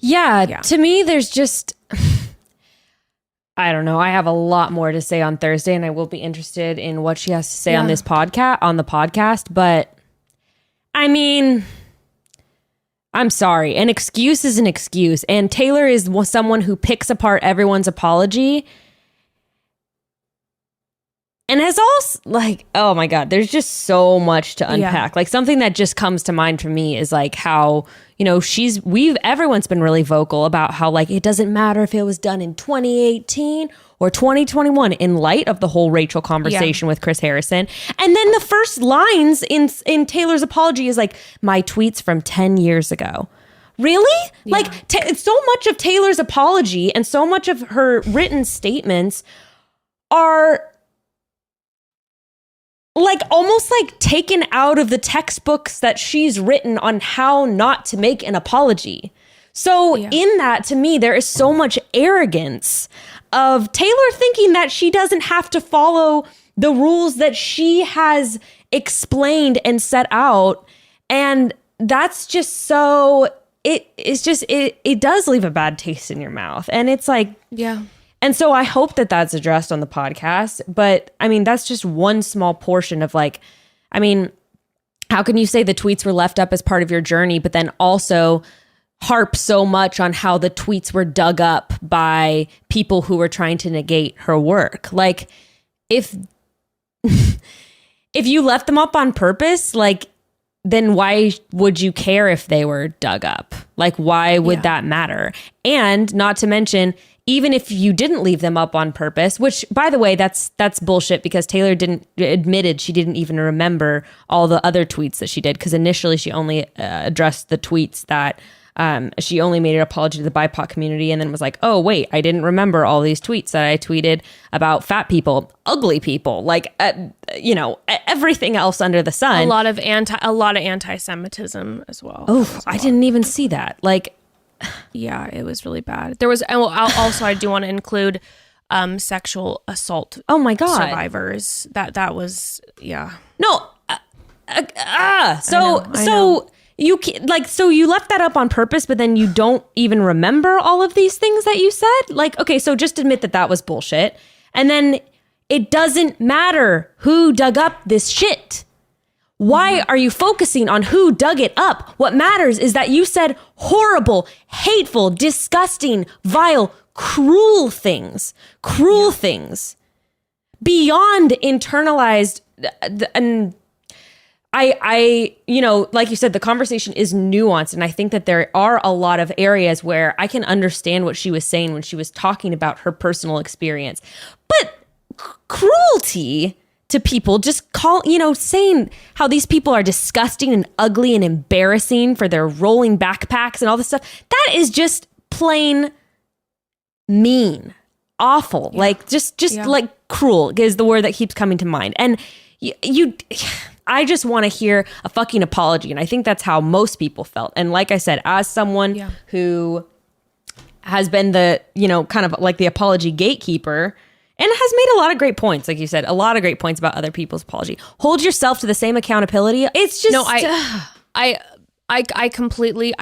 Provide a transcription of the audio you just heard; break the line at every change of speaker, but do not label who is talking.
Yeah. To me, there's just, I don't know. I have a lot more to say on Thursday, and I will be interested in what she has to say on the podcast. But I mean, I'm sorry. An excuse is an excuse. And Taylor is someone who picks apart everyone's apology. And has also, like, oh my God, there's just so much to unpack. Like, something that just comes to mind for me is like how, you know, everyone's been really vocal about how, like, it doesn't matter if it was done in 2018 or 2021 in light of the whole Rachel conversation with Chris Harrison. And then the first lines in Taylor's apology is like, my tweets from 10 years ago. Really? Yeah. Like, so much of Taylor's apology and so much of her written statements are like almost like taken out of the textbooks that she's written on how not to make an apology. So in that, to me, there is so much arrogance of Taylor thinking that she doesn't have to follow the rules that she has explained and set out. And that's just so, it does leave a bad taste in your mouth. And it's like, and so I hope that that's addressed on the podcast. But I mean, that's just one small portion of, like, I mean, how can you say the tweets were left up as part of your journey, but then also harp so much on how the tweets were dug up by people who were trying to negate her work? Like, if you left them up on purpose, like, then why would you care if they were dug up? Like, why would that matter? And not to mention, even if you didn't leave them up on purpose, which, by the way, that's bullshit, because Taylor admitted she didn't even remember all the other tweets that she did, because initially she only addressed the tweets that she only made an apology to the BIPOC community, and then was like, oh wait, I didn't remember all these tweets that I tweeted about fat people, ugly people, like you know, everything else under the sun.
A lot of anti-Semitism as well.
Oh, I didn't even see that. Like,
yeah, it was really bad. There was, also I do want to include sexual assault.
Oh my God,
survivors. That was
no. So you left that up on purpose, but then you don't even remember all of these things that you said. Like, okay, so just admit that was bullshit, and then it doesn't matter who dug up this shit. Why are you focusing on who dug it up? What matters is that you said horrible, hateful, disgusting, vile, cruel things beyond internalized. And I, you know, like you said, the conversation is nuanced. And I think that there are a lot of areas where I can understand what she was saying when she was talking about her personal experience. But cruelty to people, just saying how these people are disgusting and ugly and embarrassing for their rolling backpacks and all this stuff, that is just plain mean, awful. Like just like cruel is the word that keeps coming to mind. And I just want to hear a fucking apology. And I think that's how most people felt. And like I said, as someone who has been the, kind of like the apology gatekeeper, and has made a lot of great points, like you said, a lot of great points about other people's apology. Hold yourself to the same accountability. It's just
no, I completely